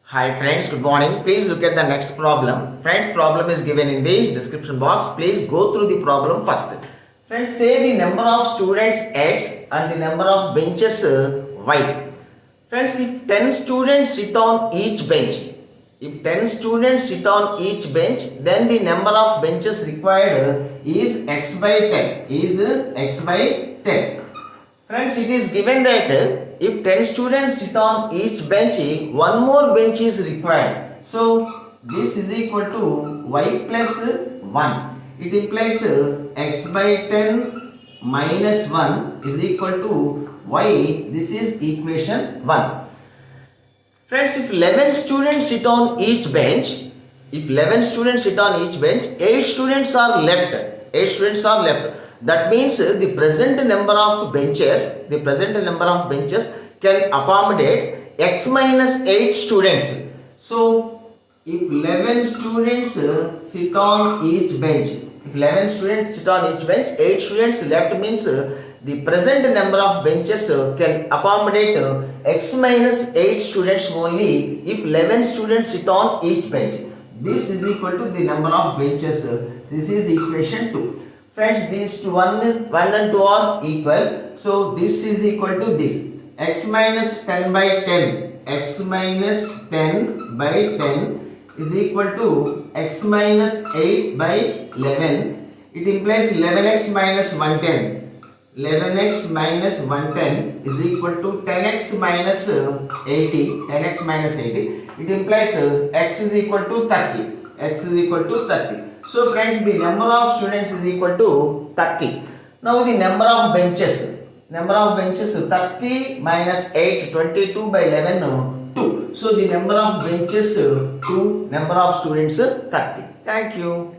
Hi friends, good morning. Please look at the next problem. Friends, problem is given in the description box. Please go through the problem first. Friends, say the number of students X and the number of benches Y. Friends, if 10 students sit on each bench, then the number of benches required is X by 10. Friends, it is given that if 10 students sit on each bench, one more bench is required. So, this is equal to y plus 1. It implies x by 10 minus 1 is equal to y. This is equation 1. Friends, if 11 students sit on each bench, 8 students are left. That means the present number of benches can accommodate x minus 8 students. So if 11 students sit on each bench, 8 students left means the present number of benches can accommodate x minus 8 students only if 11 students sit on each bench. This is equal to the number of benches. This is equation 2. Friends, these two 1 and 2 are equal. So this is equal to this. X minus 10 by 10 is equal to x minus 8 by 11. It implies 11x minus 110. 11x minus 110 is equal to 10x minus 80. It implies x is equal to 30. So friends, the number of students is equal to 30. Now the number of benches 30 minus 8, 22 by 11, 2. So the number of benches 2, number of students 30. Thank you.